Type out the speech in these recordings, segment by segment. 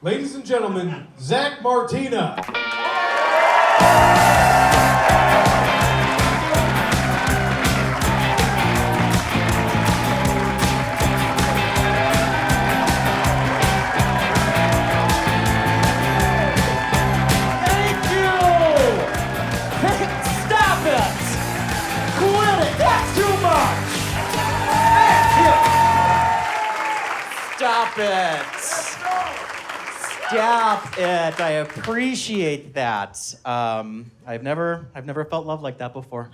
Ladies and gentlemen, Zach Martina. Stop it. Stop it. I appreciate that. I've never felt love like that before.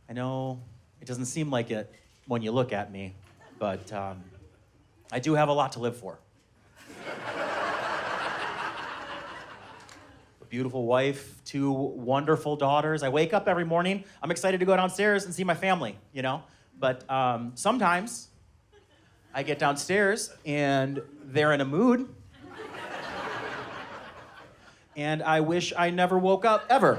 I know it doesn't seem like it when you look at me, but I do have a lot to live for. A beautiful wife, 2 wonderful daughters. I wake up every morning, I'm excited to go downstairs and see my family, you know? But sometimes I get downstairs and they're in a mood. And I wish I never woke up ever.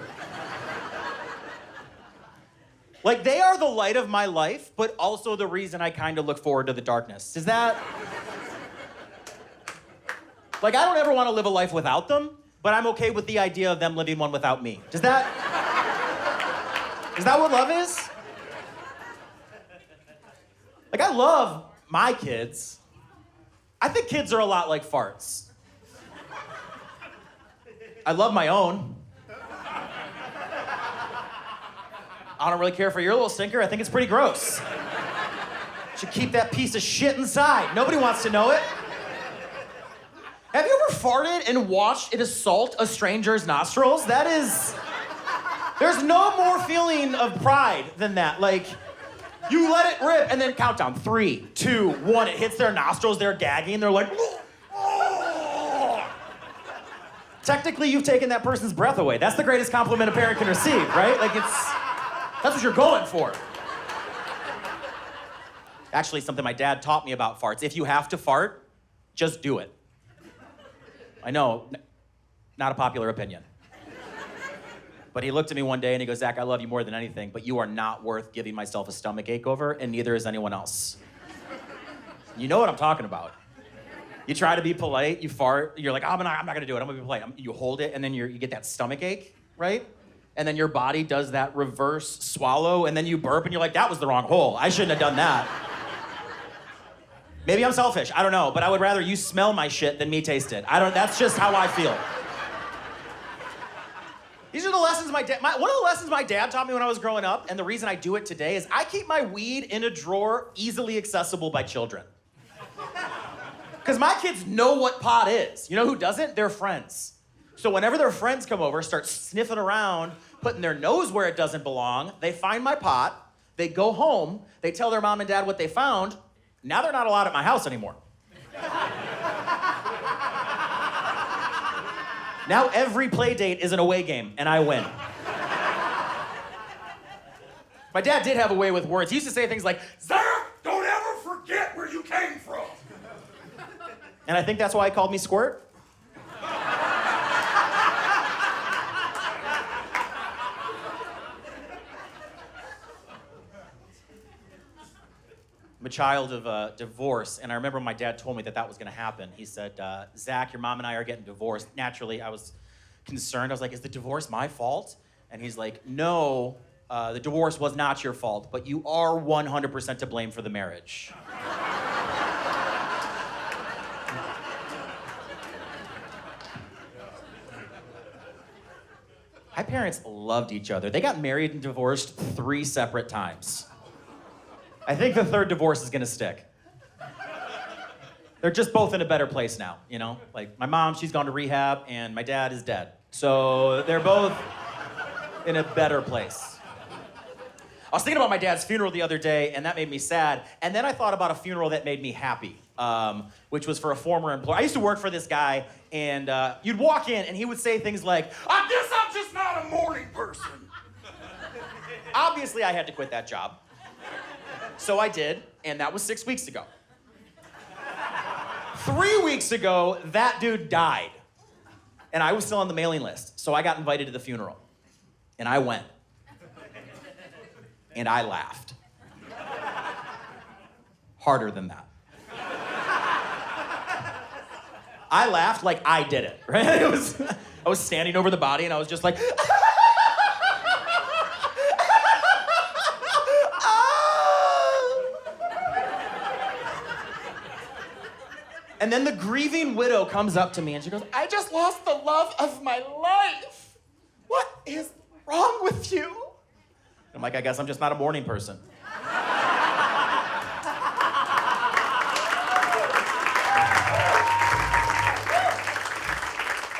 Like, they are the light of my life, but also the reason I kind of look forward to the darkness. Is that... Like, I don't ever want to live a life without them, but I'm okay with the idea of them living one without me. Is that what love is? Like, I love my kids. I think kids are a lot like farts. I love my own. I don't really care for your little stinker. I think it's pretty gross. Should keep that piece of shit inside. Nobody wants to know it. Have you ever farted and watched it assault a stranger's nostrils? That is... There's no more feeling of pride than that. Like, you let it rip, and then countdown. 3, 2, 1. It hits their nostrils, they're gagging, they're like... Technically, you've taken that person's breath away. That's the greatest compliment a parent can receive, right? Like, that's what you're going for. Actually, something my dad taught me about farts. If you have to fart, just do it. I know, not a popular opinion. But he looked at me one day and he goes, Zach, I love you more than anything, but you are not worth giving myself a stomach ache over, and neither is anyone else. You know what I'm talking about. You try to be polite, you fart, you're like, oh, I'm not gonna do it, I'm gonna be polite. You hold it, and then you get that stomach ache, right? And then your body does that reverse swallow, and then you burp, and you're like, that was the wrong hole. I shouldn't have done that. Maybe I'm selfish, I don't know, but I would rather you smell my shit than me taste it. That's just how I feel. These are the lessons one of the lessons my dad taught me when I was growing up, and the reason I do it today is I keep my weed in a drawer easily accessible by children. Because my kids know what pot is. You know who doesn't? Their friends. So whenever their friends come over, start sniffing around, putting their nose where it doesn't belong, they find my pot, they go home, they tell their mom and dad what they found. Now they're not allowed at my house anymore. Now every play date is an away game, and I win. My dad did have a way with words. He used to say things like, Zach, don't ever forget where you came from. And I think that's why he called me Squirt. I'm a child of divorce, and I remember my dad told me that was gonna happen. He said, Zach, your mom and I are getting divorced. Naturally, I was concerned. I was like, is the divorce my fault? And he's like, no, the divorce was not your fault, but you are 100% to blame for the marriage. My parents loved each other. They got married and divorced 3 separate times. I think the 3rd divorce is gonna stick. They're just both in a better place now, you know? Like, my mom, she's gone to rehab, and my dad is dead. So they're both in a better place. I was thinking about my dad's funeral the other day, and that made me sad. And then I thought about a funeral that made me happy, which was for a former employee. I used to work for this guy, and you'd walk in, and he would say things like, I guess I'm just not a morning person. Obviously, I had to quit that job. So I did, and that was 6 weeks ago. 3 weeks ago, that dude died. And I was still on the mailing list, so I got invited to the funeral. And I went. And I laughed. Harder than that. I laughed like I did it, right? I was standing over the body and I was just like, And then the grieving widow comes up to me and she goes, I just lost the love of my life. What is wrong with you? I'm like, I guess I'm just not a morning person.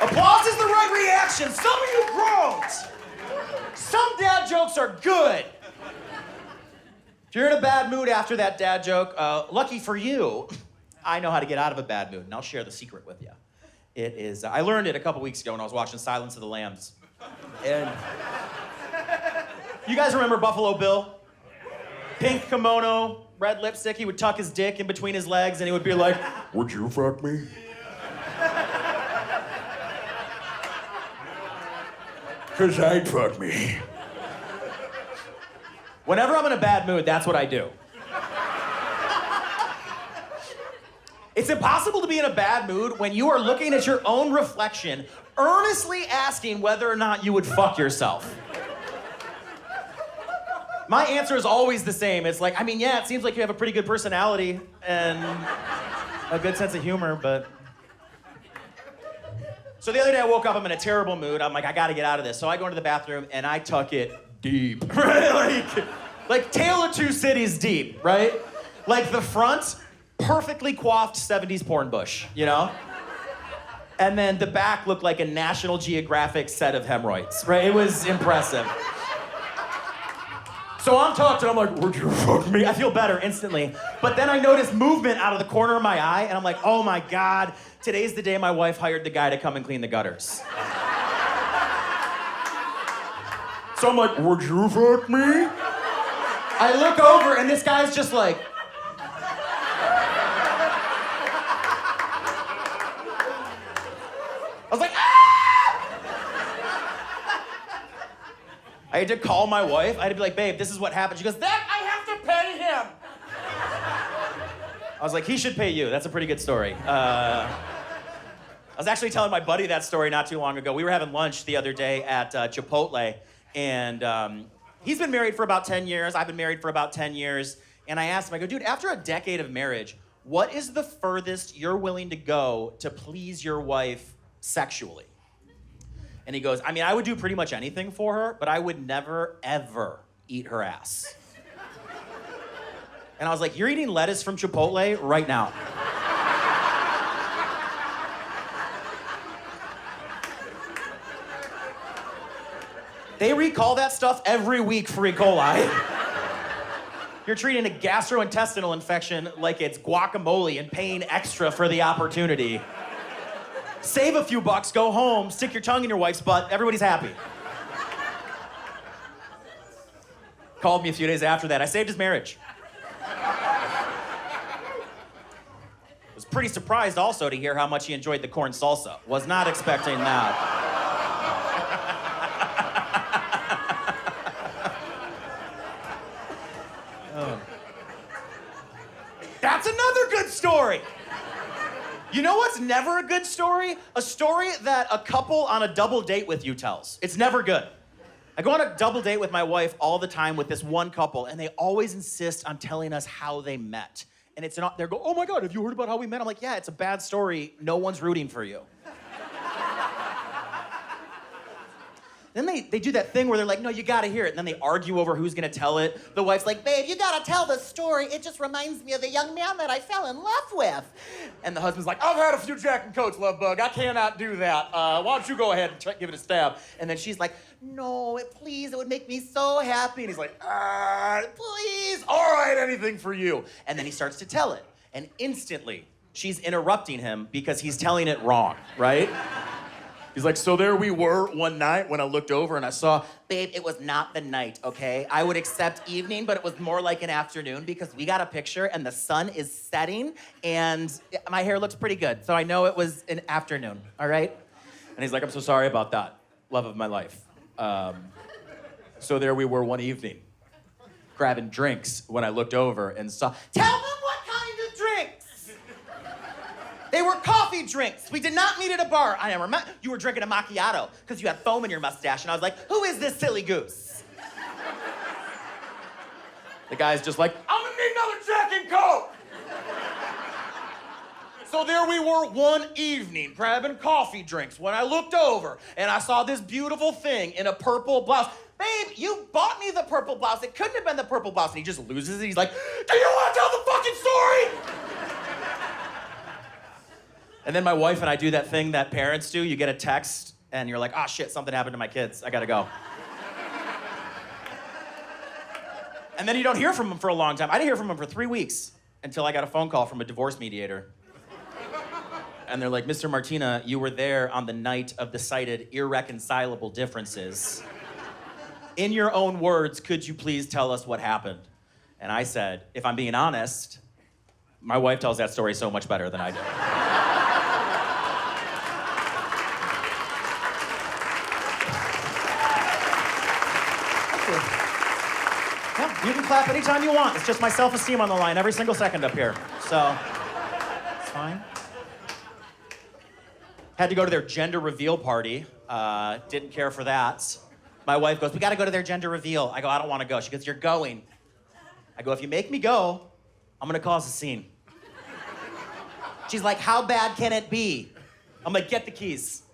Applause is the right reaction. Some of you groaned. Some dad jokes are good. If you're in a bad mood after that dad joke, lucky for you, I know how to get out of a bad mood, and I'll share the secret with you. It is, I learned it a couple weeks ago when I was watching Silence of the Lambs. And you guys remember Buffalo Bill? Pink kimono, red lipstick, he would tuck his dick in between his legs and he would be like, would you fuck me? Cause I'd fuck me. Whenever I'm in a bad mood, that's what I do. It's impossible to be in a bad mood when you are looking at your own reflection, earnestly asking whether or not you would fuck yourself. My answer is always the same. It's like, I mean, yeah, it seems like you have a pretty good personality and a good sense of humor, but... So the other day I woke up, I'm in a terrible mood. I'm like, I gotta get out of this. So I go into the bathroom and I tuck it deep, right? Like Tale of Two Cities deep, right? Like the front, perfectly coiffed 70s porn bush, you know? And then the back looked like a National Geographic set of hemorrhoids, right? It was impressive. So I'm tucked and I'm like, would you fuck me? I feel better instantly. But then I notice movement out of the corner of my eye and I'm like, oh my God, today's the day my wife hired the guy to come and clean the gutters. So I'm like, would you fuck me? I look over and this guy's just like, I was like, ah! I had to call my wife. I had to be like, babe, this is what happened. She goes, that I have to pay him. I was like, he should pay you. That's a pretty good story. I was actually telling my buddy that story not too long ago. We were having lunch the other day at Chipotle, and he's been married for about 10 years. I've been married for about 10 years. And I asked him, I go, dude, after a decade of marriage, what is the furthest you're willing to go to please your wife sexually? And he goes, I mean, I would do pretty much anything for her, but I would never, ever eat her ass. And I was like, you're eating lettuce from Chipotle right now. They recall that stuff every week for E. coli. You're treating a gastrointestinal infection like it's guacamole and paying extra for the opportunity. Save a few bucks, go home, stick your tongue in your wife's butt, everybody's happy. Called me a few days after that. I saved his marriage. Was pretty surprised also to hear how much he enjoyed the corn salsa. Was not expecting that. That's another good story. You know what's never a good story? A story that a couple on a double date with you tells. It's never good. I go on a double date with my wife all the time with this one couple, and they always insist on telling us how they met. And it's not, they go, oh my God, have you heard about how we met? I'm like, yeah, it's a bad story. No one's rooting for you. Then they do that thing where they're like, no, you gotta hear it. And then they argue over who's gonna tell it. The wife's like, babe, you gotta tell the story. It just reminds me of the young man that I fell in love with. And the husband's like, I've had a few Jack and Coats, love bug. I cannot do that. Why don't you go ahead and give it a stab? And then she's like, no, please, it would make me so happy. And he's like, please, all right, anything for you. And then he starts to tell it. And instantly, she's interrupting him because he's telling it wrong, right? He's like, so there we were one night when I looked over and I saw, babe, it was not the night, okay? I would accept evening, but it was more like an afternoon because we got a picture and the sun is setting and my hair looks pretty good. So I know it was an afternoon, all right? And he's like, I'm so sorry about that, love of my life. So there we were one evening, grabbing drinks when I looked over and saw, tell them what kind of drinks? They were coffee drinks. We did not meet at a bar. I remember you were drinking a macchiato because you had foam in your mustache, and I was like, who is this silly goose? The guy's just like, I'm gonna need another Jack and Coke. So there we were one evening grabbing coffee drinks when I looked over and I saw this beautiful thing in a purple blouse. Babe, you bought me the purple blouse. It couldn't have been the purple blouse. And he just loses it. He's like, do you want to tell the fucking story? And then my wife and I do that thing that parents do. You get a text and you're like, oh shit, something happened to my kids. I gotta go. And then you don't hear from them for a long time. I didn't hear from them for 3 weeks until I got a phone call from a divorce mediator. And they're like, Mr. Martina, you were there on the night of the cited irreconcilable differences. In your own words, could you please tell us what happened? And I said, if I'm being honest, my wife tells that story so much better than I do. Yeah, you can clap anytime you want. It's just my self-esteem on the line every single second up here. So, it's fine. Had to go to their gender reveal party. Didn't care for that. My wife goes, we gotta go to their gender reveal. I go, I don't wanna go. She goes, you're going. I go, if you make me go, I'm gonna cause a scene. She's like, how bad can it be? I'm like, get the keys.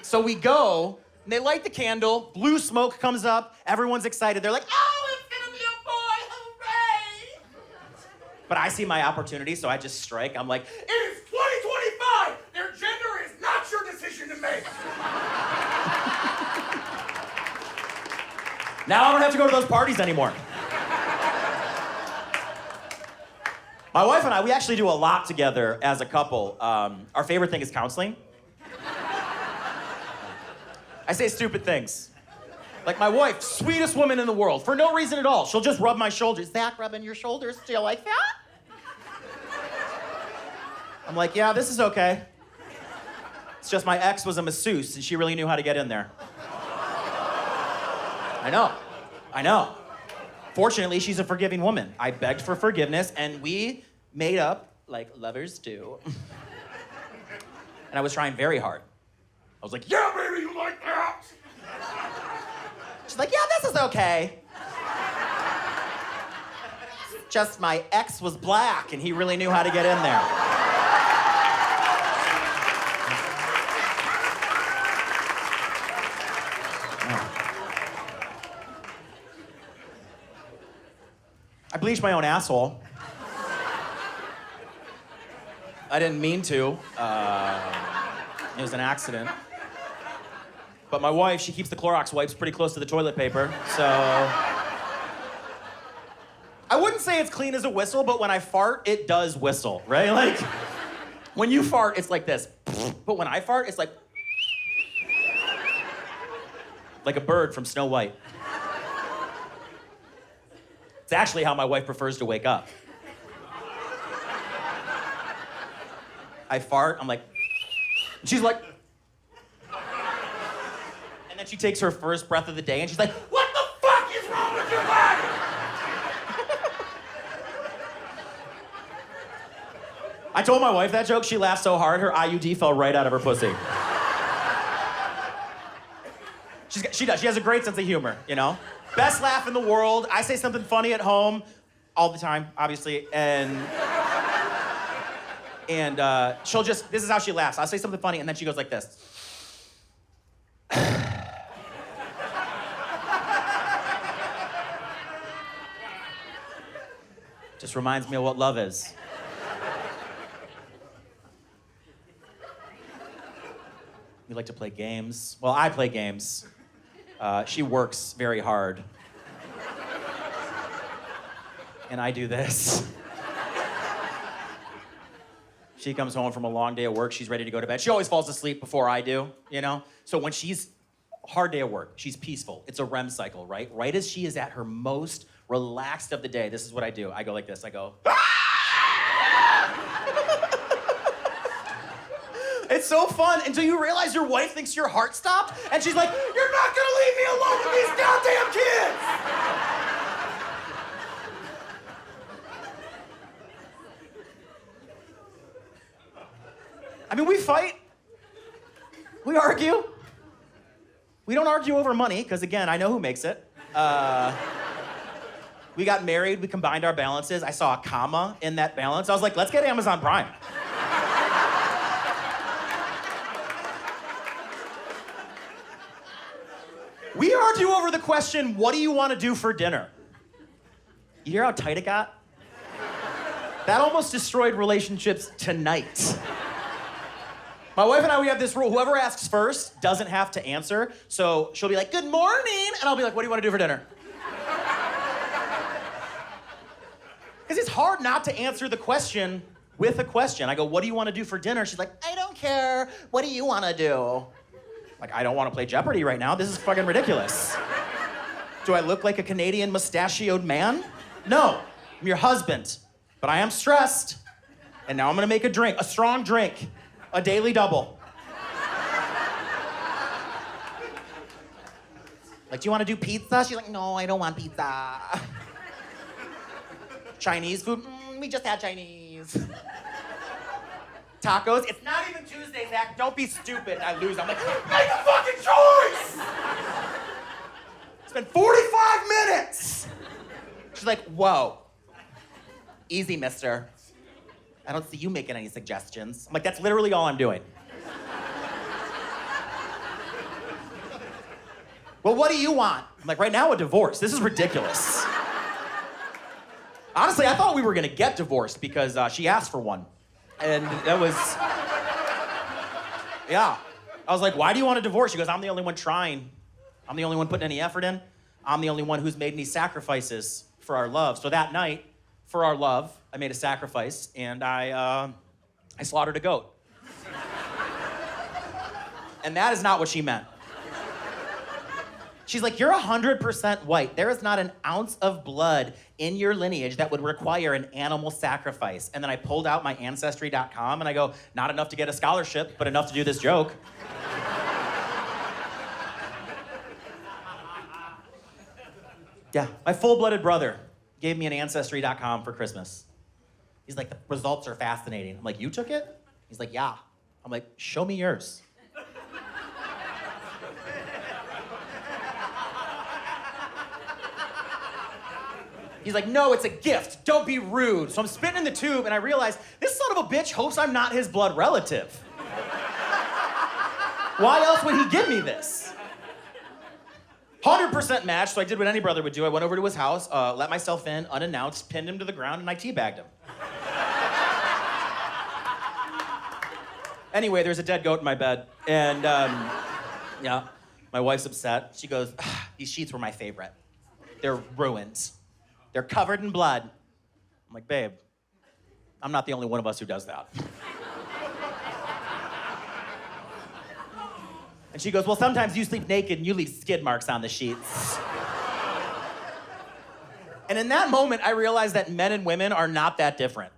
So we go, and they light the candle, blue smoke comes up, everyone's excited. They're like, oh, it's gonna be a boy, hooray! But I see my opportunity, so I just strike. I'm like, it is 2025! Their gender is not your decision to make! Now I don't have to go to those parties anymore. My wife and I, we actually do a lot together as a couple. Our favorite thing is counseling. I say stupid things. Like my wife, sweetest woman in the world, for no reason at all. She'll just rub my shoulders. Zach, rubbing your shoulders, do you like that? I'm like, yeah, this is okay. It's just my ex was a masseuse and she really knew how to get in there. I know. Fortunately, she's a forgiving woman. I begged for forgiveness and we made up like lovers do. And I was trying very hard. I was like, yeah, baby, you like that? She's like, yeah, this is okay. Just my ex was black and he really knew how to get in there. I bleached my own asshole. I didn't mean to. It was an accident. But my wife, she keeps the Clorox wipes pretty close to the toilet paper, so... I wouldn't say it's clean as a whistle, but when I fart, it does whistle, right? Like, when you fart, it's like this. But when I fart, it's like a bird from Snow White. It's actually how my wife prefers to wake up. I fart, I'm like, and she's like, and then she takes her first breath of the day and she's like, what the fuck is wrong with your body? I told my wife that joke, she laughed so hard, her IUD fell right out of her pussy. She does, she has a great sense of humor, you know? Best laugh in the world. I say something funny at home all the time, obviously, and she'll just, this is how she laughs. I'll say something funny, and then she goes like this. Just reminds me of what love is. We like to play games. Well, I play games. She works very hard. And I do this. She comes home from a long day of work, she's ready to go to bed. She always falls asleep before I do, you know? So when she's, hard day of work, she's peaceful. It's a REM cycle, right? Right as she is at her most relaxed of the day, this is what I do. I go like this, I go, It's so fun until you realize your wife thinks your heart stopped, and she's like, you're not gonna leave me alone with these goddamn kids! I mean, we fight. We argue. We don't argue over money, because again, I know who makes it. We got married, we combined our balances. I saw a comma in that balance. I was like, let's get Amazon Prime. We argue over the question, what do you want to do for dinner? You hear how tight it got? That almost destroyed relationships tonight. My wife and I, we have this rule. Whoever asks first doesn't have to answer. So she'll be like, good morning. And I'll be like, what do you want to do for dinner? Because it's hard not to answer the question with a question. I go, what do you want to do for dinner? She's like, I don't care. What do you want to do? Like, I don't want to play Jeopardy right now. This is fucking ridiculous. Do I look like a Canadian mustachioed man? No, I'm your husband. But I am stressed. And now I'm gonna make a drink, a strong drink, a daily double. Like, do you wanna do pizza? She's like, no, I don't want pizza. Chinese food? We just had Chinese. Tacos? It's not even Tuesday, Zach. Don't be stupid. I lose. I'm like, make a fucking choice! It's been 45 minutes! She's like, whoa. Easy, mister. I don't see you making any suggestions. I'm like, that's literally all I'm doing. Well, what do you want? I'm like, right now, a divorce. This is ridiculous. Honestly, I thought we were gonna get divorced because she asked for one. And that was, yeah. I was like, why do you want a divorce? She goes, I'm the only one trying. I'm the only one putting any effort in. I'm the only one who's made any sacrifices for our love. So that night, for our love, I made a sacrifice, and I slaughtered a goat. And that is not what she meant. She's like, you're 100% white. There is not an ounce of blood in your lineage that would require an animal sacrifice. And then I pulled out my Ancestry.com, and I go, not enough to get a scholarship, but enough to do this joke. Yeah, my full-blooded brother gave me an Ancestry.com for Christmas. He's like, the results are fascinating. I'm like, you took it? He's like, yeah. I'm like, show me yours. He's like, no, it's a gift. Don't be rude. So I'm spitting in the tube, and I realize this son of a bitch hopes I'm not his blood relative. Why else would he give me this? 100% match, so I did what any brother would do. I went over to his house, let myself in, unannounced, pinned him to the ground, and I teabagged him. Anyway, there's a dead goat in my bed, and yeah, my wife's upset. She goes, these sheets were my favorite. They're ruined. They're covered in blood. I'm like, babe, I'm not the only one of us who does that. And she goes, well, sometimes you sleep naked and you leave skid marks on the sheets. And in that moment, I realized that men and women are not that different.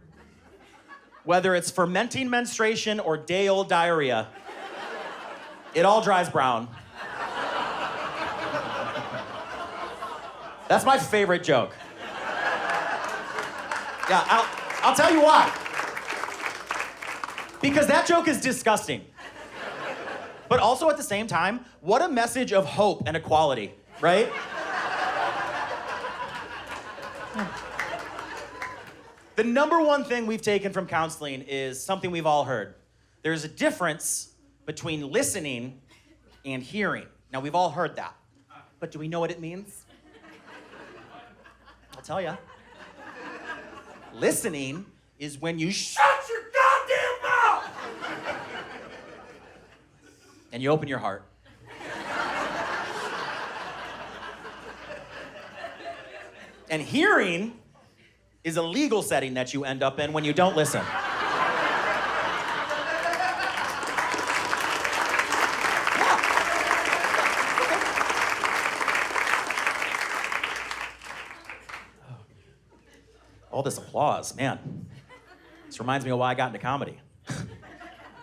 Whether it's fermenting menstruation or day-old diarrhea, it all dries brown. That's my favorite joke. Yeah, I'll tell you why. Because that joke is disgusting. But also at the same time, what a message of hope and equality, right? The number one thing we've taken from counseling is something we've all heard. There's a difference between listening and hearing. Now, we've all heard that. But do we know what it means? I'll tell you. Listening is when you shut your goddamn mouth and you open your heart. And hearing is a legal setting that you end up in when you don't listen. All this applause, man. This reminds me of why I got into comedy.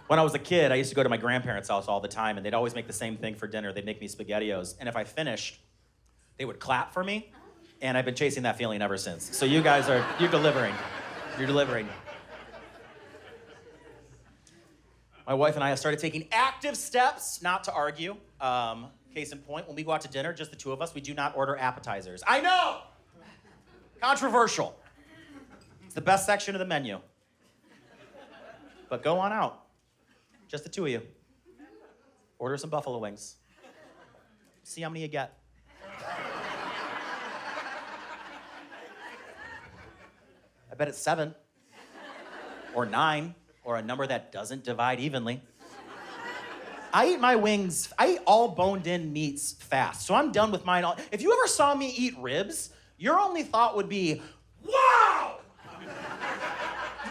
When I was a kid, I used to go to my grandparents' house all the time, and they'd always make the same thing for dinner. They'd make me SpaghettiOs, and if I finished, they would clap for me, and I've been chasing that feeling ever since. So you guys you're delivering. You're delivering. My wife and I have started taking active steps not to argue. Case in point, when we go out to dinner, just the two of us, we do not order appetizers. I know! Controversial. It's the best section of the menu. But go on out. Just the two of you. Order some buffalo wings. See how many you get. I bet it's 7 or 9 or a number that doesn't divide evenly. I eat my wings, I eat all boned in meats fast, so I'm done with mine. If you ever saw me eat ribs, your only thought would be, wow!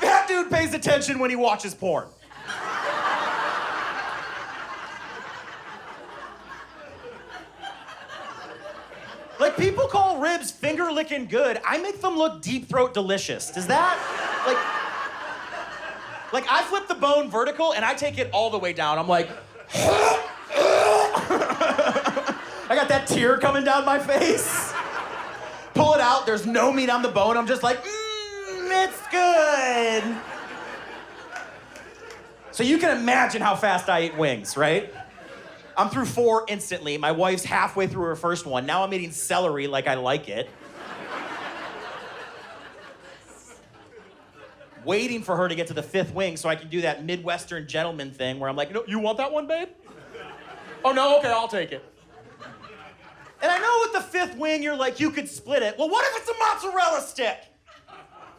That dude pays attention when he watches porn. Like, people call ribs finger-licking good. I make them look deep-throat delicious. Does that, like, I flip the bone vertical, and I take it all the way down. I'm like, I got that tear coming down my face. Pull it out, there's no meat on the bone. I'm just like, it's good. So you can imagine how fast I eat wings, right? I'm through 4 instantly. My wife's halfway through her first one. Now I'm eating celery like I like it. Waiting for her to get to the 5th wing so I can do that Midwestern gentleman thing where I'm like, you want that one, babe? Oh, no? Okay, I'll take it. And I know with the 5th wing, you're like, you could split it. Well, what if it's a mozzarella stick?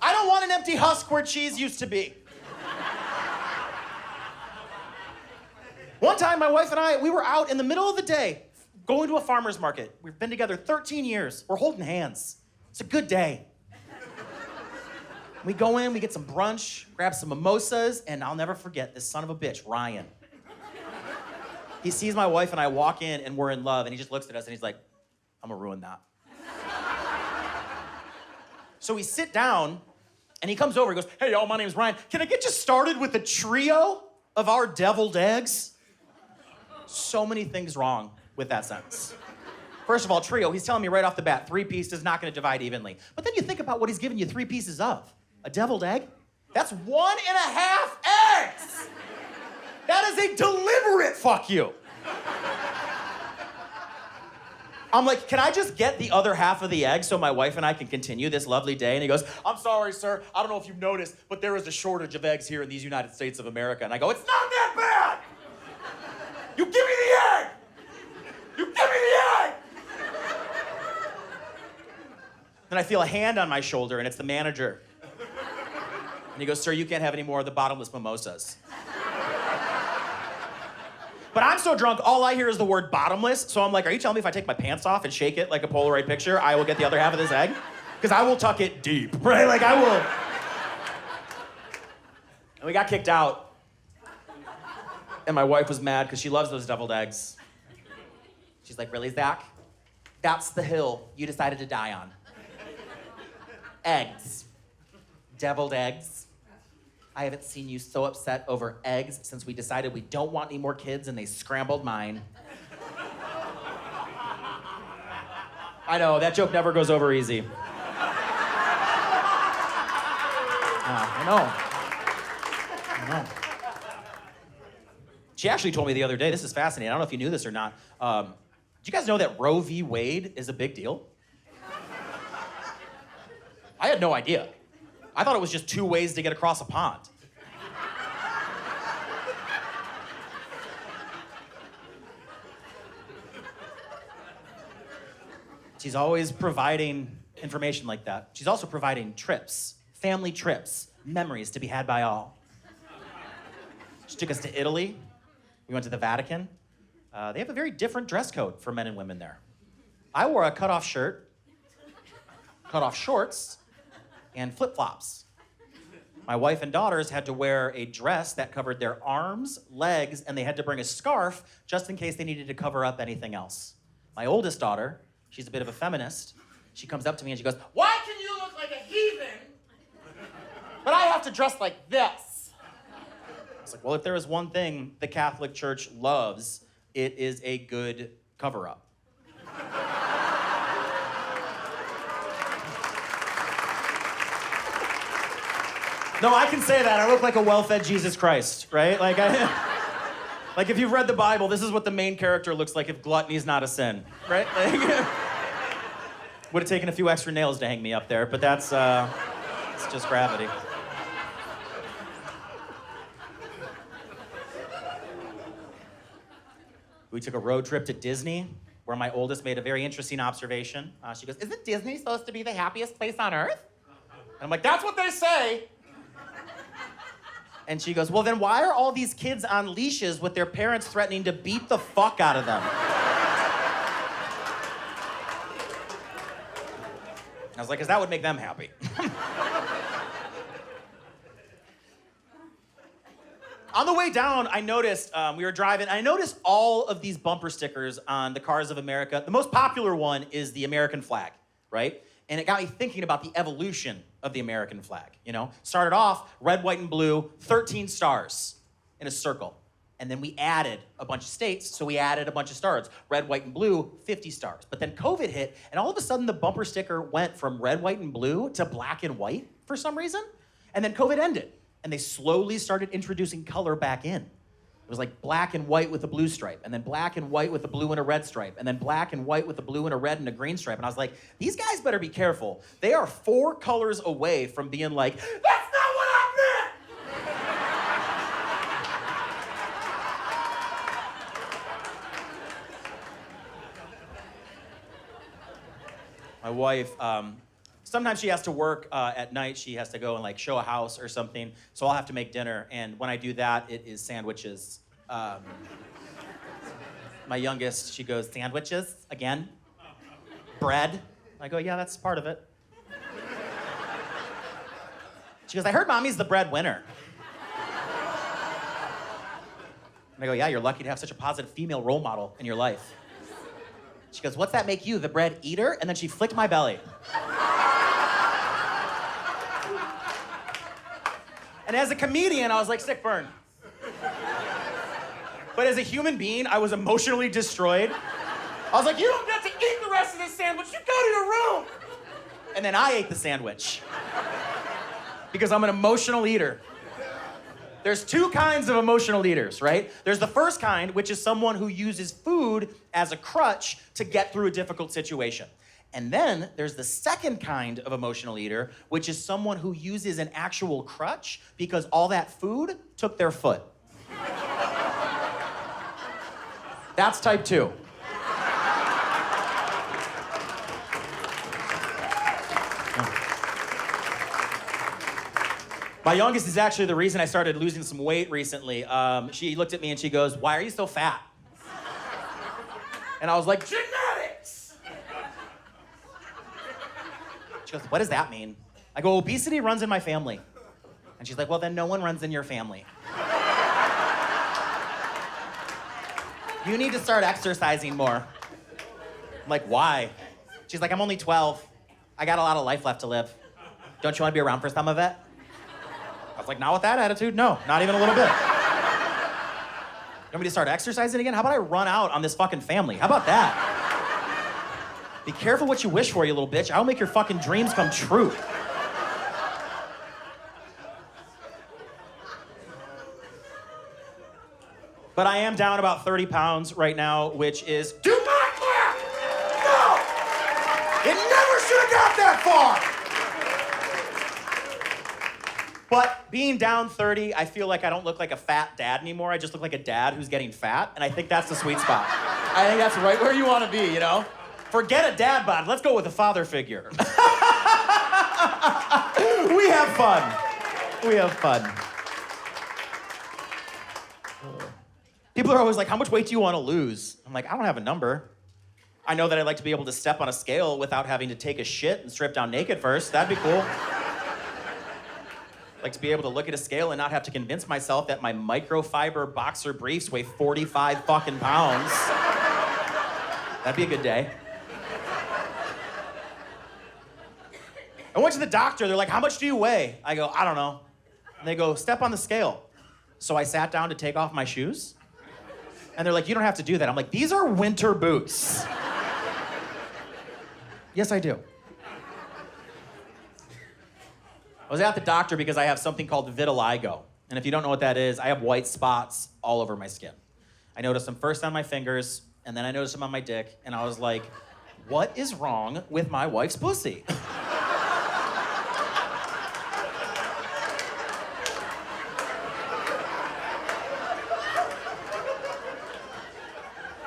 I don't want an empty husk where cheese used to be. One time, my wife and I, we were out in the middle of the day going to a farmer's market. We've been together 13 years. We're holding hands. It's a good day. We go in, we get some brunch, grab some mimosas, and I'll never forget this son of a bitch, Ryan. He sees my wife and I walk in and we're in love, and he just looks at us and he's like, I'm gonna ruin that. So we sit down, and he comes over, he goes, hey y'all, my name's Ryan. Can I get you started with a trio of our deviled eggs? So many things wrong with that sentence. First of all, trio, he's telling me right off the bat, 3 pieces, not gonna divide evenly. But then you think about what he's giving you 3 pieces of. A deviled egg? That's 1.5 eggs! That is a deliberate fuck you. I'm like, can I just get the other half of the egg so my wife and I can continue this lovely day? And he goes, I'm sorry, sir. I don't know if you've noticed, but there is a shortage of eggs here in these United States of America. And I go, it's not that bad! You give me the egg! You give me the egg! Then I feel a hand on my shoulder, and it's the manager. And he goes, sir, you can't have any more of the bottomless mimosas. But I'm so drunk, all I hear is the word bottomless, so I'm like, are you telling me if I take my pants off and shake it like a Polaroid picture, I will get the other half of this egg? Because I will tuck it deep, right? Like, I will. And we got kicked out. And my wife was mad because she loves those deviled eggs. She's like, really, Zach? That's the hill you decided to die on. Eggs. Deviled eggs. I haven't seen you so upset over eggs since we decided we don't want any more kids and they scrambled mine. I know, that joke never goes over easy. I know. She actually told me the other day, this is fascinating, I don't know if you knew this or not. Did you guys know that Roe v. Wade is a big deal? I had no idea. I thought it was just 2 ways to get across a pond. She's always providing information like that. She's also providing trips, family trips, memories to be had by all. She took us to Italy. We went to the Vatican. They have a very different dress code for men and women there. I wore a cutoff shirt, cutoff shorts, and flip-flops. My wife and daughters had to wear a dress that covered their arms, legs, and they had to bring a scarf just in case they needed to cover up anything else. My oldest daughter, she's a bit of a feminist. She comes up to me and she goes, why can you look like a heathen, but I have to dress like this? I was like, well, if there is one thing the Catholic Church loves, it is a good cover-up. No, I can say that. I look like a well-fed Jesus Christ, right? Like if you've read the Bible, this is what the main character looks like if gluttony is not a sin, right? Like, would have taken a few extra nails to hang me up there, but that's it's just gravity. We took a road trip to Disney, where my oldest made a very interesting observation. She goes, "Isn't Disney supposed to be the happiest place on earth?" And I'm like, "That's what they say." And she goes, "Well, then why are all these kids on leashes with their parents threatening to beat the fuck out of them?" I was like, "'Cause that would make them happy." On the way down, I noticed, we were driving, I noticed all of these bumper stickers on the cars of America. The most popular one is the American flag, right? And it got me thinking about the evolution of the American flag, you know? Started off red, white, and blue, 13 stars in a circle. And then we added a bunch of states, so we added a bunch of stars. Red, white, and blue, 50 stars. But then COVID hit, and all of a sudden the bumper sticker went from red, white, and blue to black and white for some reason. And then COVID ended. And they slowly started introducing color back in. It was like black and white with a blue stripe, and then black and white with a blue and a red stripe, and then black and white with a blue and a red and a green stripe. And I was like, these guys better be careful. They are 4 colors away from being like, "That's not what I meant!" My wife, sometimes she has to work at night. She has to go and like show a house or something. So I'll have to make dinner. And when I do that, it is sandwiches. My youngest, she goes, "Sandwiches again? Bread?" I go, "Yeah, that's part of it." She goes, "I heard mommy's the breadwinner." And I go, "Yeah, you're lucky to have such a positive female role model in your life." She goes, "What's that make you, the bread eater?" And then she flicked my belly. And as a comedian, I was like, sick burn. But as a human being, I was emotionally destroyed. I was like, "You don't get to eat the rest of this sandwich. You go to your room." And then I ate the sandwich. Because I'm an emotional eater. There's 2 kinds of emotional eaters, right? There's the first kind, which is someone who uses food as a crutch to get through a difficult situation. And then there's the second kind of emotional eater, which is someone who uses an actual crutch because all that food took their foot. That's type 2. My youngest is actually the reason I started losing some weight recently. She looked at me and she goes, "Why are you so fat?" And I was like, "Genetics!" She goes, "What does that mean?" I go, "Obesity runs in my family." And she's like, "Well, then no one runs in your family." "You need to start exercising more." I'm like, "Why?" She's like, "I'm only 12. I got a lot of life left to live. Don't you want to be around for some of it?" I was like, "Not with that attitude. No, not even a little bit. You want me to start exercising again? How about I run out on this fucking family? How about that? Be careful what you wish for, you little bitch. I'll make your fucking dreams come true." But I am down about 30 pounds right now, which is, do not clap! No! It never should have got that far! But being down 30, I feel like I don't look like a fat dad anymore. I just look like a dad who's getting fat, and I think that's the sweet spot. I think that's right where you want to be, you know? Forget a dad bod. Let's go with a father figure. We have fun. We have fun. People are always like, "How much weight do you want to lose?" I'm like, "I don't have a number. I know that I'd like to be able to step on a scale without having to take a shit and strip down naked first. That'd be cool. I'd like to be able to look at a scale and not have to convince myself that my microfiber boxer briefs weigh 45 fucking pounds. That'd be a good day." I went to the doctor. They're like, "How much do you weigh?" I go, "I don't know." And they go, "Step on the scale." So I sat down to take off my shoes. And they're like, "You don't have to do that." I'm like, "These are winter boots." Yes, I do. I was at the doctor because I have something called vitiligo. And if you don't know what that is, I have white spots all over my skin. I noticed them first on my fingers, and then I noticed them on my dick, and I was like, what is wrong with my wife's pussy?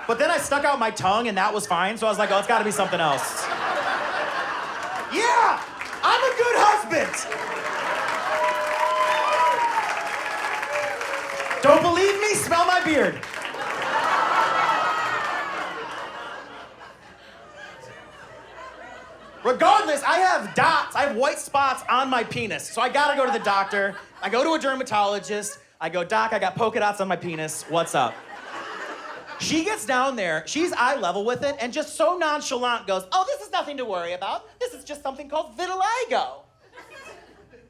But then I stuck out my tongue, and that was fine, so I was like, oh, it's gotta be something else. Yeah, I'm a good husband. Don't believe me? Smell my beard. Regardless, I have dots, I have white spots on my penis, so I gotta go to the doctor. I go to a dermatologist. I go, Doc, I got polka dots on my penis. What's up? She gets down there, she's eye level with it, and just so nonchalant goes, oh, this is nothing to worry about. This is just something called vitiligo.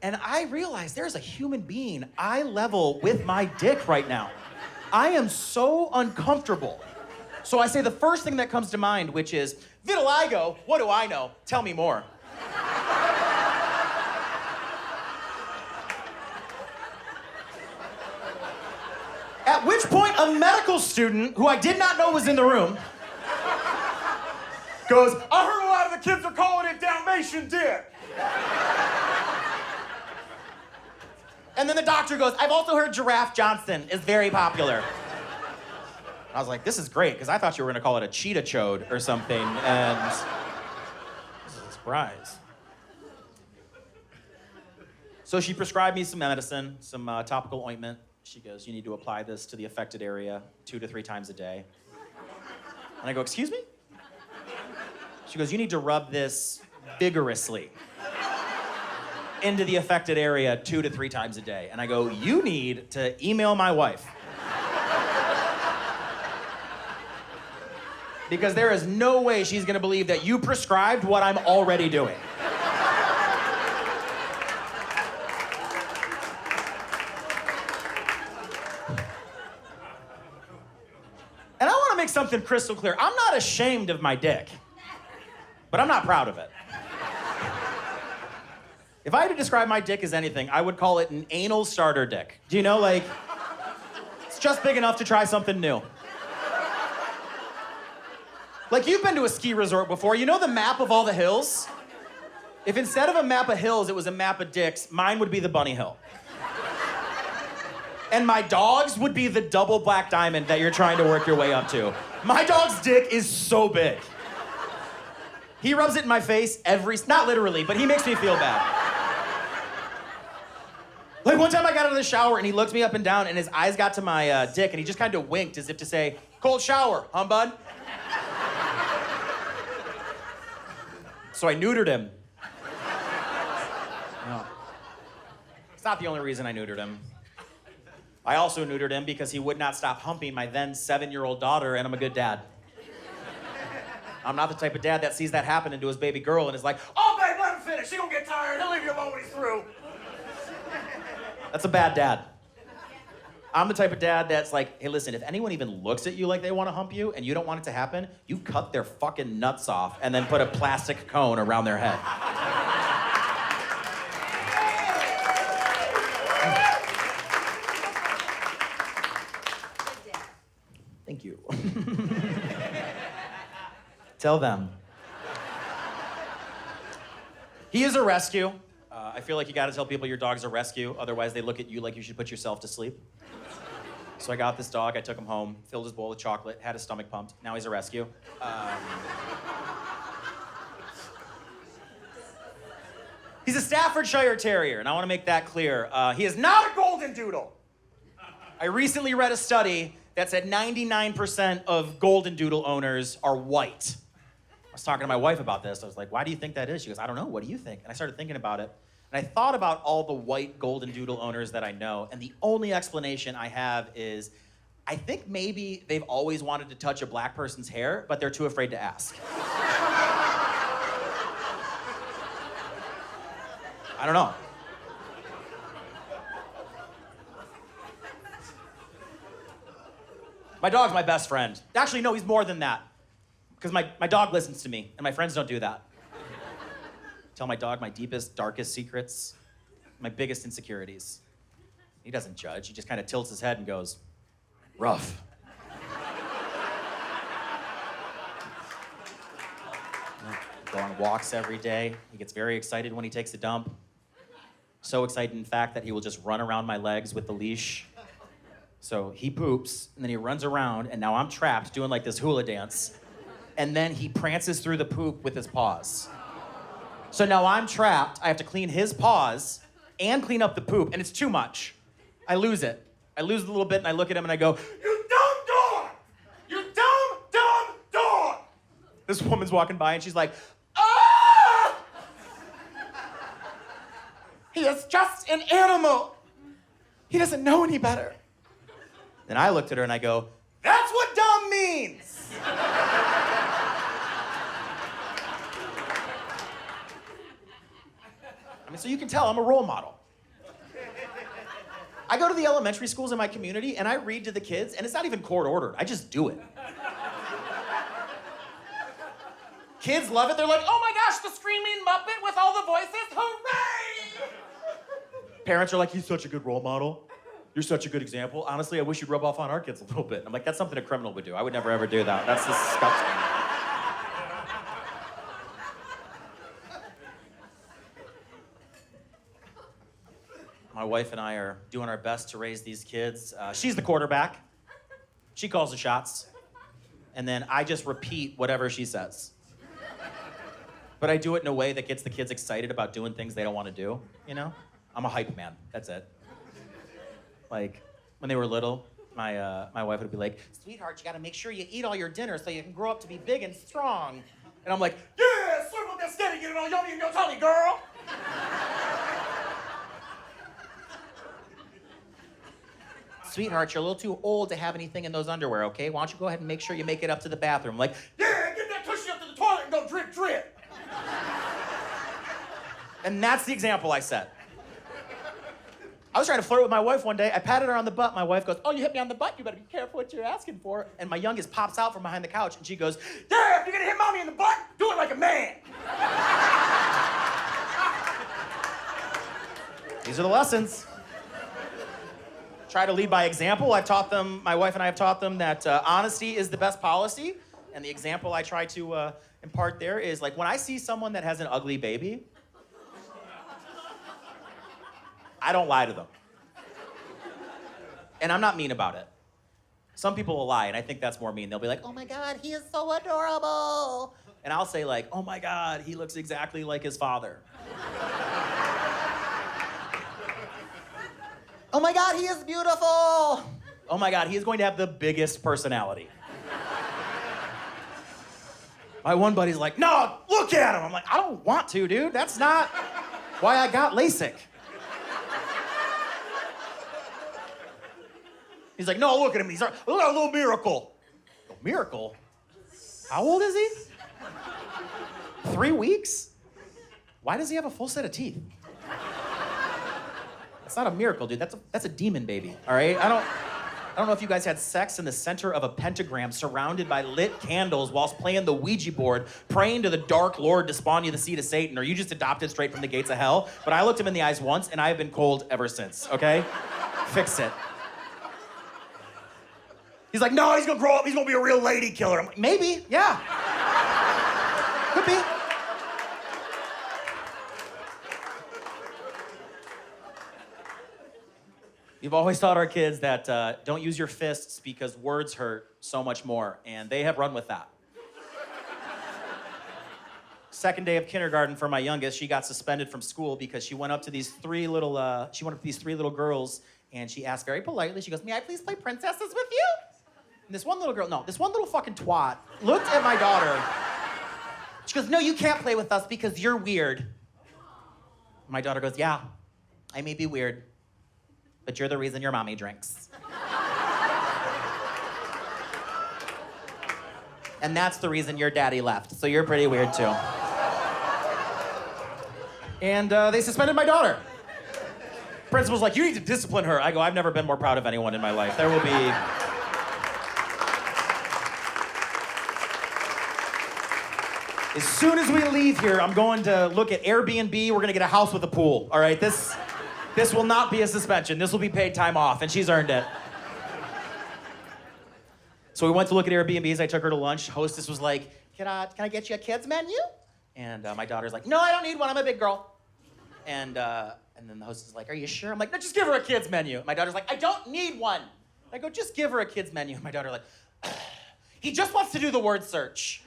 And I realize there's a human being eye level with my dick right now. I am so uncomfortable. So I say the first thing that comes to mind, which is, vitiligo, what do I know? Tell me more. At which point, a medical student, who I did not know was in the room, goes, I heard a lot of the kids are calling it Dalmatian dick. And then the doctor goes, I've also heard Giraffe Johnson is very popular. I was like, this is great, because I thought you were gonna call it a cheetah chode or something, and this is a surprise. So she prescribed me some medicine, some topical ointment. She goes, you need to apply this to the affected area 2 to 3 times a day. And I go, excuse me? She goes, you need to rub this vigorously into the affected area 2 to 3 times a day. And I go, you need to email my wife. Because there is no way she's gonna believe that you prescribed what I'm already doing. And I wanna make something crystal clear. I'm not ashamed of my dick, but I'm not proud of it. If I had to describe my dick as anything, I would call it an anal starter dick. Do you know, like, it's just big enough to try something new. Like, you've been to a ski resort before. You know the map of all the hills? If instead of a map of hills, it was a map of dicks, mine would be the bunny hill. And my dog's would be the double black diamond that you're trying to work your way up to. My dog's dick is so big. He rubs it in my face not literally, but he makes me feel bad. Like, one time I got out of the shower and he looked me up and down and his eyes got to my dick and he just kind of winked as if to say, cold shower, huh, bud? So I neutered him. No. It's not the only reason I neutered him. I also neutered him because he would not stop humping my then 7-year-old daughter, and I'm a good dad. I'm not the type of dad that sees that happen to his baby girl and is like, oh, babe, let him finish. He gonna get tired. He'll leave you alone when he's through. That's a bad dad. I'm the type of dad that's like, hey, listen, if anyone even looks at you like they want to hump you and you don't want it to happen, you cut their fucking nuts off and then put a plastic cone around their head. Thank you. Tell them. He is a rescue. I feel like you gotta tell people your dog's a rescue, otherwise they look at you like you should put yourself to sleep. So I got this dog, I took him home, filled his bowl with chocolate, had his stomach pumped. Now he's a rescue. He's a Staffordshire Terrier, and I wanna make that clear. He is not a golden doodle. I recently read a study that said 99% of golden doodle owners are white. I was talking to my wife about this. I was like, why do you think that is? She goes, I don't know, what do you think? And I started thinking about it. And I thought about all the white golden doodle owners that I know, and the only explanation I have is, I think maybe they've always wanted to touch a black person's hair, but they're too afraid to ask. I don't know. My dog's my best friend. Actually, no, he's more than that. Because my dog listens to me, and my friends don't do that. Tell my dog my deepest, darkest secrets. my biggest insecurities. He doesn't judge. He just kind of tilts his head and goes, rough. Go on walks every day. He gets very excited when he takes a dump. So excited, in fact, that he will just run around my legs with the leash. So he poops, and then he runs around, and now I'm trapped doing like this hula dance. And then he prances through the poop with his paws. So now I'm trapped. I have to clean his paws and clean up the poop, and it's too much. I lose it. I lose it a little bit, and I look at him, and I go, "You dumb dog! You dumb dog!" This woman's walking by, and she's like, "Ah! He is just an animal. He doesn't know any better." Then I looked at her and I go, "That's what dumb means." I mean, so you can tell I'm a role model. I go to the elementary schools in my community and I read to the kids, and it's not even court ordered. I just do it. Kids love it. They're like, "Oh my gosh, the screaming Muppet with all the voices, hooray!" Parents are like, "He's such a good role model. You're such a good example. Honestly, I wish you'd rub off on our kids a little bit." I'm like, "That's something a criminal would do. I would never ever do that. That's disgusting." My wife and I are doing our best to raise these kids. She's the quarterback. She calls the shots. And then I just repeat whatever she says. But I do it in a way that gets the kids excited about doing things they don't want to do, you know? I'm a hype man. That's it. Like, when they were little, my wife would be like, "Sweetheart, you gotta make sure you eat all your dinner so you can grow up to be big and strong." And I'm like, "Yeah, slurp up that steady, get it all yummy in your tummy, girl." "Sweetheart, you're a little too old to have anything in those underwear, okay? Why don't you go ahead and make sure you make it up to the bathroom?" I'm like, "Yeah, get that cushion up to the toilet and go drip, drip." And that's the example I set. I was trying to flirt with my wife one day. I patted her on the butt. My wife goes, "Oh, you hit me on the butt. You better be careful what you're asking for." And my youngest pops out from behind the couch, and she goes, "Yeah, if you're gonna hit mommy in the butt, do it like a man." These are the lessons. Try to lead by example. I've taught them, my wife and I have taught them that honesty is the best policy. And the example I try to impart there is, like, when I see someone that has an ugly baby, I don't lie to them. And I'm not mean about it. Some people will lie, and I think that's more mean. They'll be like, "Oh my God, he is so adorable." And I'll say, like, "Oh my God, he looks exactly like his father." "Oh my God, he is beautiful." "Oh my God, he is going to have the biggest personality." My one buddy's like, "No, look at him." I'm like, "I don't want to, dude. That's not why I got LASIK." He's like, "No, look at him. Look at a little miracle." A miracle? How old is he? 3 weeks? Why does he have a full set of teeth? That's not a miracle, dude. That's a demon baby, all right? I don't know if you guys had sex in the center of a pentagram surrounded by lit candles whilst playing the Ouija board, praying to the dark Lord to spawn you the seed of Satan, or you just adopted straight from the gates of hell. But I looked him in the eyes once, and I have been cold ever since, okay? Fix it. He's like, "No, he's gonna grow up, he's gonna be a real lady killer." I'm like, "Maybe, yeah." Could be. We've always taught our kids that don't use your fists because words hurt so much more, and they have run with that. Second day of kindergarten for my youngest, she got suspended from school because she went up to these three little girls, and she asked very politely, she goes, "May I please play princesses with you?" And this one little fucking twat looked at my daughter. She goes, "No, you can't play with us because you're weird." My daughter goes, "Yeah, I may be weird, but you're the reason your mommy drinks." And that's the reason your daddy left, so you're pretty weird too. And they suspended my daughter. Principal's like, "You need to discipline her." I go, "I've never been more proud of anyone in my life. There will be..." As soon as we leave here, I'm going to look at Airbnb. We're gonna get a house with a pool, all right? This This will not be a suspension. This will be paid time off, and she's earned it. So we went to look at Airbnbs. I took her to lunch. Hostess was like, can I get you a kids menu? And my daughter's like, no, I don't need one. I'm a big girl. And then the hostess is like, are you sure? I'm like, no, just give her a kids menu. My daughter's like, I don't need one. I go, just give her a kids menu. My daughter like, he just wants to do the word search.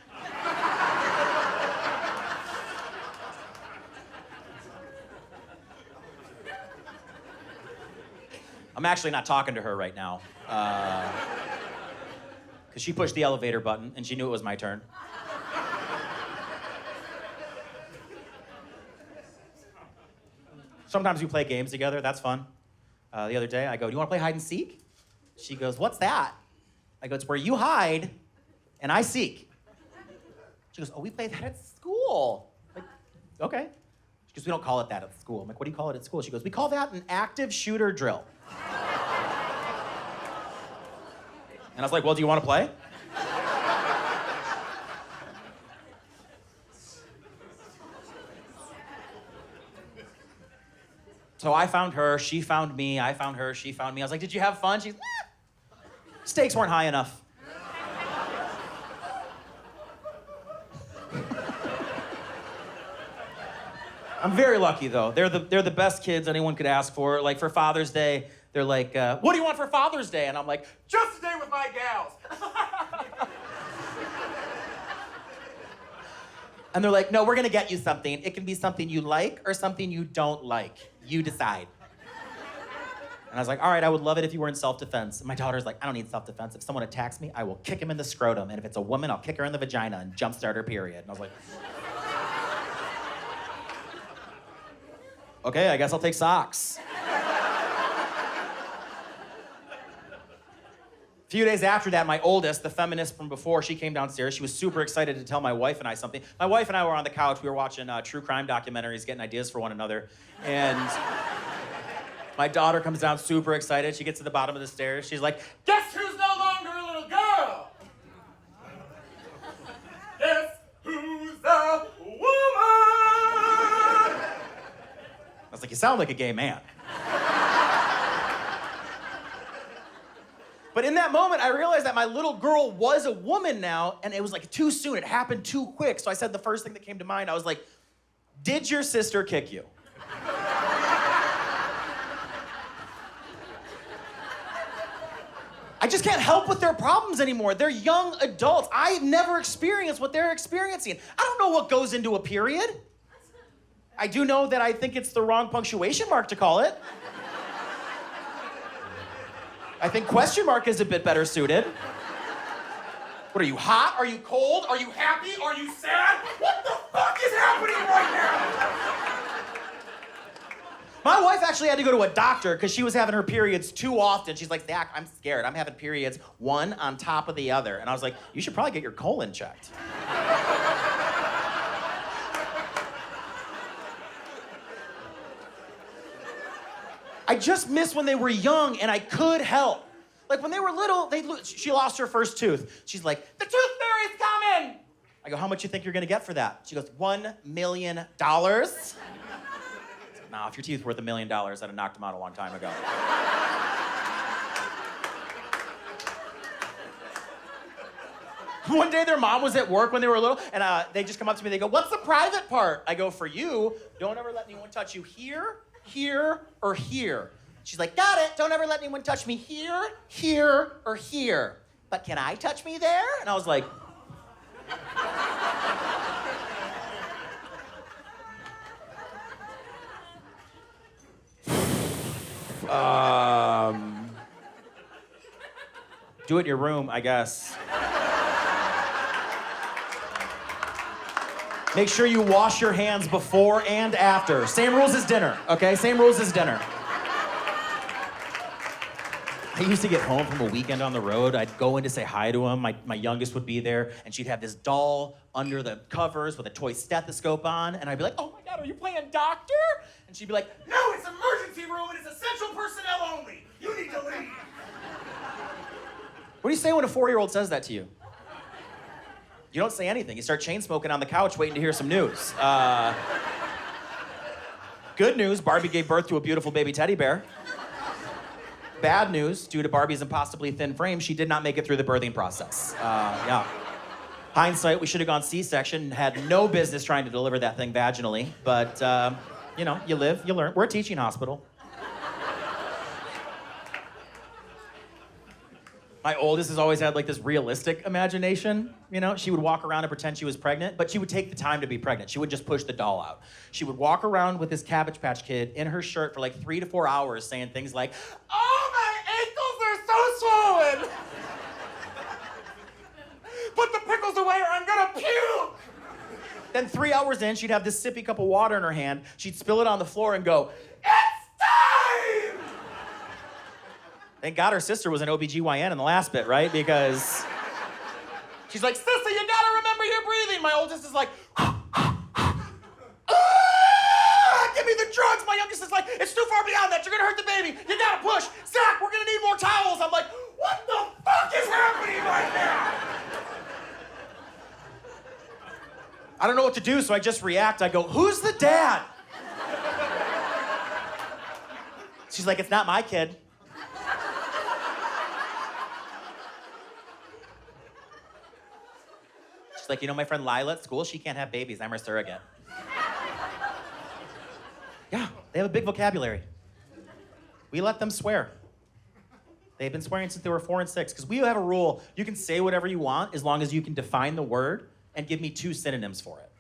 I'm actually not talking to her right now. Because she pushed the elevator button and she knew it was my turn. Sometimes we play games together, that's fun. The other day, I go, do you want to play hide and seek? She goes, what's that? I go, it's where you hide and I seek. She goes, oh, we play that at school. I'm like, okay. She goes, we don't call it that at school. I'm like, what do you call it at school? She goes, we call that an active shooter drill. And I was like, well, do you want to play? So I found her, she found me, I found her, she found me. I was like, did you have fun? She's, stakes weren't high enough. I'm very lucky though. They're the best kids anyone could ask for. Like for Father's Day, they're like, what do you want for Father's Day? And I'm like, just a day with my gals. And they're like, no, we're gonna get you something. It can be something you like or something you don't like. You decide. And I was like, all right, I would love it if you were in self-defense. And my daughter's like, I don't need self-defense. If someone attacks me, I will kick him in the scrotum. And if it's a woman, I'll kick her in the vagina and jumpstart her period. And I was like, okay, I guess I'll take socks. A few days after that, my oldest, the feminist from before, she came downstairs. She was super excited to tell my wife and I something. My wife and I were on the couch. We were watching true crime documentaries, getting ideas for one another. And my daughter comes down super excited. She gets to the bottom of the stairs. She's like, guess who's no longer a little girl? Guess who's a woman? I was like, you sound like a gay man. But in that moment, I realized that my little girl was a woman now, and it was like too soon. It happened too quick. So I said the first thing that came to mind. I was like, did your sister kick you? I just can't help with their problems anymore. They're young adults. I've never experienced what they're experiencing. I don't know what goes into a period. I do know that I think it's the wrong punctuation mark to call it. I think question mark is a bit better suited. What are you, hot? Are you cold? Are you happy? Are you sad? What the fuck is happening right now? My wife actually had to go to a doctor because she was having her periods too often. She's like, Zach, I'm scared. I'm having periods one on top of the other. And I was like, you should probably get your colon checked. I just miss when they were young and I could help. Like when they were little, she lost her first tooth. She's like, the tooth fairy's coming. I go, how much you think you're gonna get for that? She goes, $1 million. Nah, if your teeth worth $1 million, I'd have knocked them out a long time ago. One day their mom was at work when they were little, and they just come up to me, they go, what's the private part? I go, for you, don't ever let anyone touch you here, here, or here. She's like, got it, don't ever let anyone touch me here, here, or here. But can I touch me there? And I was like, do it in your room, I guess. Make sure you wash your hands before and after. Same rules as dinner, okay? Same rules as dinner. I used to get home from a weekend on the road. I'd go in to say hi to him. My youngest would be there, and she'd have this doll under the covers with a toy stethoscope on, and I'd be like, oh my God, are you playing doctor? And she'd be like, no, it's emergency room, and it's essential personnel only. You need to leave. What do you say when a 4-year-old says that to you? You don't say anything. You start chain smoking on the couch waiting to hear some news. Good news, Barbie gave birth to a beautiful baby teddy bear. Bad news, due to Barbie's impossibly thin frame, she did not make it through the birthing process. Yeah. Hindsight, we should have gone C-section and had no business trying to deliver that thing vaginally. But, you know, you live, you learn. We're a teaching hospital. My oldest has always had like this realistic imagination, you know? She would walk around and pretend she was pregnant, but she would take the time to be pregnant. She would just push the doll out. She would walk around with this Cabbage Patch Kid in her shirt for like 3 to 4 hours saying things like, "Oh, my ankles are so swollen! Put the pickles away or I'm gonna puke!" Then 3 hours in, she'd have this sippy cup of water in her hand. She'd spill it on the floor and go, "It's time!" Thank God her sister was an OBGYN in the last bit, right? Because she's like, "Sissy, you gotta remember your breathing." My oldest is like, "Give me the drugs." My youngest is like, "It's too far beyond that. You're gonna hurt the baby. You gotta push. Zach, we're gonna need more towels." I'm like, what the fuck is happening right now? I don't know what to do, so I just react. I go, "Who's the dad?" She's like, "It's not my kid." She's like, "You know my friend Lila at school? She can't have babies. I'm her surrogate." Yeah, they have a big vocabulary. We let them swear. They've been swearing since they were 4 and 6, because we have a rule. You can say whatever you want as long as you can define the word and give me 2 synonyms for it.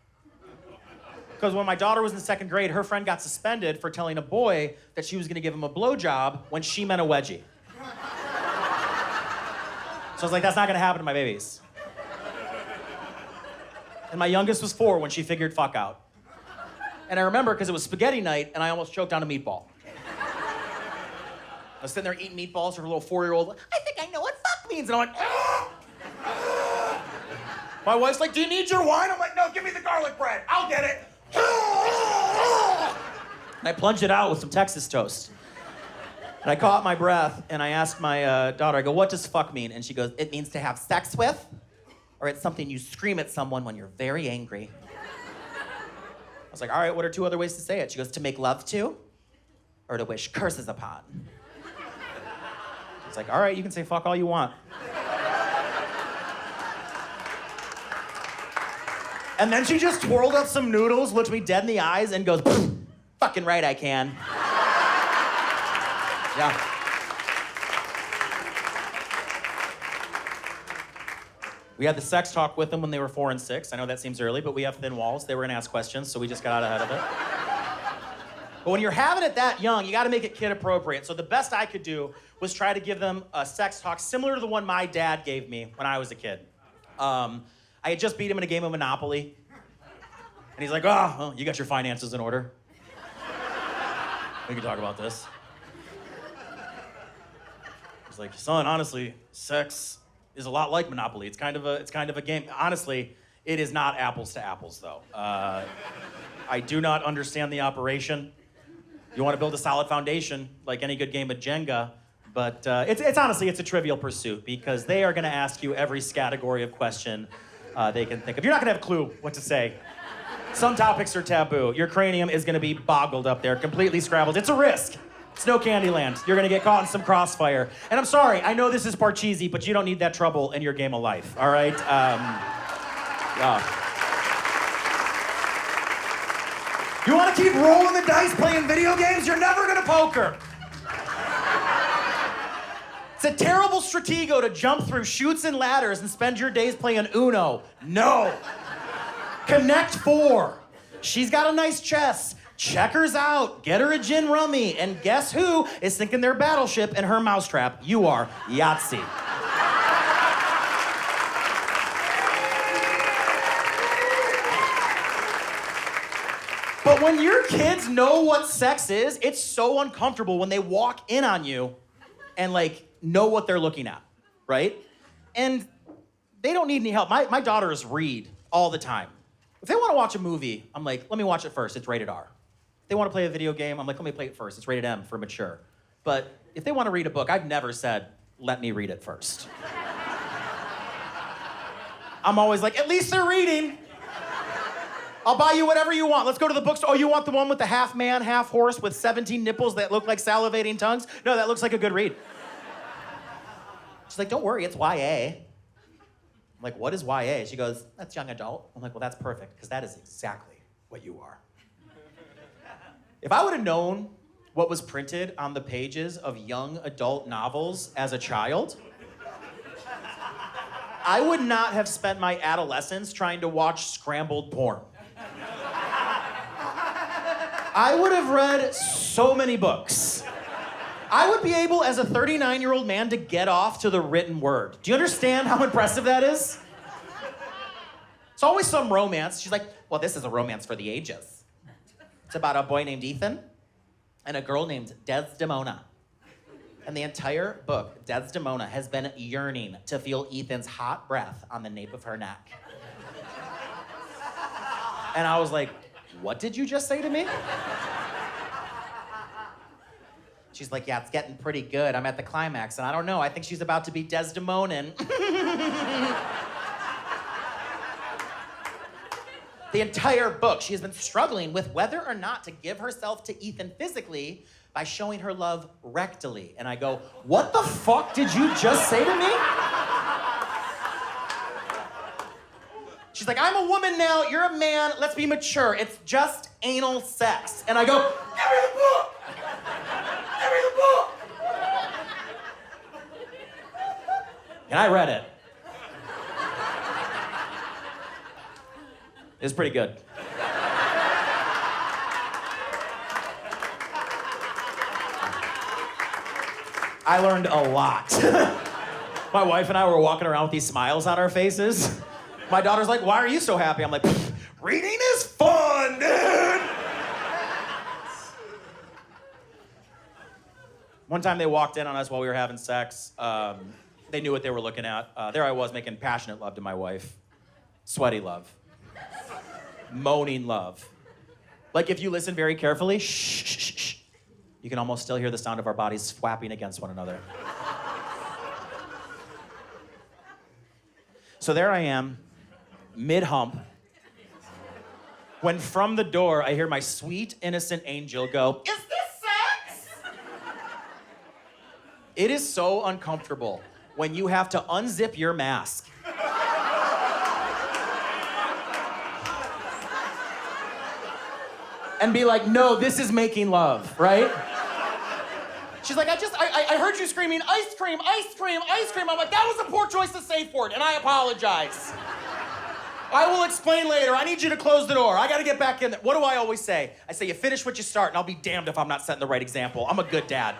Because when my daughter was in 2nd grade, her friend got suspended for telling a boy that she was gonna give him a blowjob when she meant a wedgie. So I was like, that's not gonna happen to my babies. And my youngest was 4 when she figured fuck out. And I remember because it was spaghetti night and I almost choked on a meatball. I was sitting there eating meatballs for her little 4-year-old. "I think I know what fuck means." And I'm like, "Ah! Ah!" My wife's like, "Do you need your wine?" I'm like, "No, give me the garlic bread. I'll get it." And I plunged it out with some Texas toast. And I caught my breath and I asked my daughter, I go, "What does fuck mean?" And she goes, "It means to have sex with, or it's something you scream at someone when you're very angry." I was like, "All right, what are 2 other ways to say it?" She goes, "To make love to, or to wish curses upon." It's like, "All right, you can say fuck all you want." And then she just twirled up some noodles, looked me dead in the eyes, and goes, "Fucking right I can." Yeah. We had the sex talk with them when they were 4 and 6. I know that seems early, but we have thin walls. They were gonna ask questions, so we just got out ahead of it. But when you're having it that young, you gotta make it kid appropriate. So the best I could do was try to give them a sex talk similar to the one my dad gave me when I was a kid. I had just beat him in a game of Monopoly. And he's like, "Oh, well, you got your finances in order. We can talk about this." He's like, "Son, honestly, sex is a lot like Monopoly. It's kind of a game. Honestly, it is not apples to apples, though. I do not understand the operation. You want to build a solid foundation, like any good game of Jenga, but it's honestly, it's a trivial pursuit because they are going to ask you every category of question they can think of. You're not going to have a clue what to say. Some topics are taboo. Your cranium is going to be boggled up there, completely scrabbled. It's a risk. It's no Candyland. You're going to get caught in some crossfire. And I'm sorry, I know this is part cheesy, but you don't need that trouble in your game of life, all right? You want to keep rolling the dice playing video games? You're never going to poker. It's a terrible stratego to jump through chutes and ladders and spend your days playing Uno. No. Connect 4. She's got a nice chess. Checkers out. Get her a gin rummy. And guess who is sinking their battleship in her mousetrap? You are. Yahtzee. But when your kids know what sex is, it's so uncomfortable when they walk in on you and like know what they're looking at, right? And they don't need any help. My daughters read all the time. If they want to watch a movie, I'm like, let me watch it first. It's rated R. If they want to play a video game, I'm like, let me play it first. It's rated M for mature. But if they want to read a book, I've never said, let me read it first. I'm always like, at least they're reading. I'll buy you whatever you want. Let's go to the bookstore. Oh, you want the one with the half man, half horse with 17 nipples that look like salivating tongues? No, that looks like a good read. She's like, don't worry, it's YA. I'm like, what is YA? She goes, that's young adult. I'm like, well, that's perfect, because that is exactly what you are. If I would have known what was printed on the pages of young adult novels as a child, I would not have spent my adolescence trying to watch scrambled porn. I would have read so many books. I would be able, as a 39-year-old man, to get off to the written word. Do you understand how impressive that is? It's always some romance. She's like, well, this is a romance for the ages. It's about a boy named Ethan and a girl named Desdemona. And the entire book, Desdemona has been yearning to feel Ethan's hot breath on the nape of her neck. And I was like, what did you just say to me? She's like, yeah, it's getting pretty good. I'm at the climax, and I don't know. I think she's about to be Desdemonin. The entire book, she has been struggling with whether or not to give herself to Ethan physically by showing her love rectally. And I go, what the fuck did you just say to me? She's like, I'm a woman now, you're a man, let's be mature. It's just anal sex. And I go, give me the book! Give me the book! And I read it. It's pretty good. I learned a lot. My wife and I were walking around with these smiles on our faces. My daughter's like, why are you so happy? I'm like, reading is fun, dude! One time they walked in on us while we were having sex. They knew what they were looking at. There I was making passionate love to my wife. Sweaty love. Moaning love. Like if you listen very carefully, shh, shh, shh, shh, you can almost still hear the sound of our bodies flapping against one another. So there I am, mid-hump, when from the door I hear my sweet, innocent angel go, is this sex? It is so uncomfortable when you have to unzip your mask. And be like, no, this is making love, right? She's like, I heard you screaming, ice cream, ice cream, ice cream. I'm like, that was a poor choice to say for it, and I apologize. I will explain later. I need you to close the door. I gotta get back in there. What do I always say? I say, you finish what you start, and I'll be damned if I'm not setting the right example. I'm a good dad.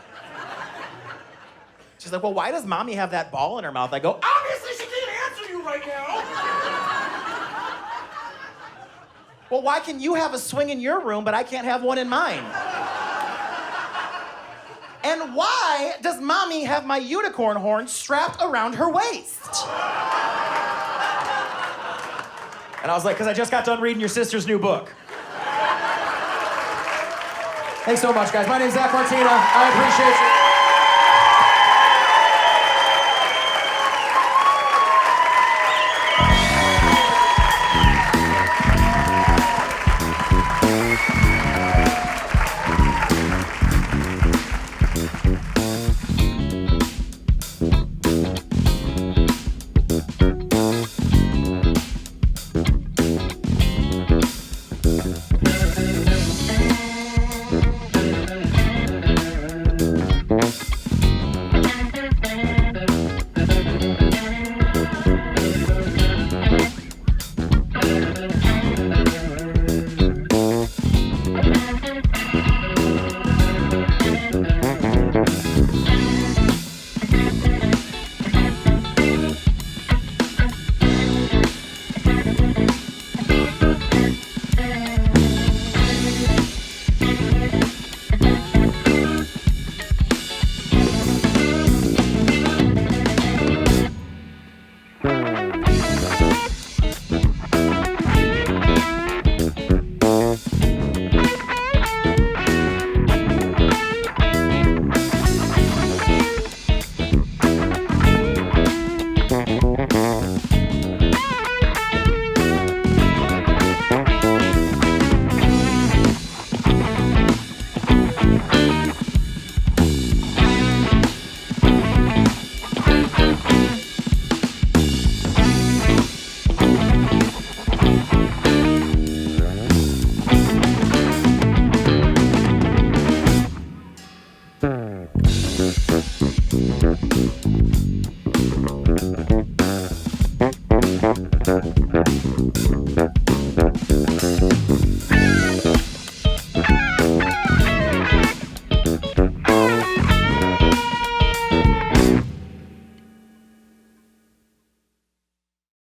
She's like, well, why does mommy have that ball in her mouth? I go, obviously she can't answer you right now. Well, why can you have a swing in your room, but I can't have one in mine? And why does mommy have my unicorn horn strapped around her waist? And I was like, because I just got done reading your sister's new book. Thanks so much, guys. My name's Zach Martina. I appreciate you.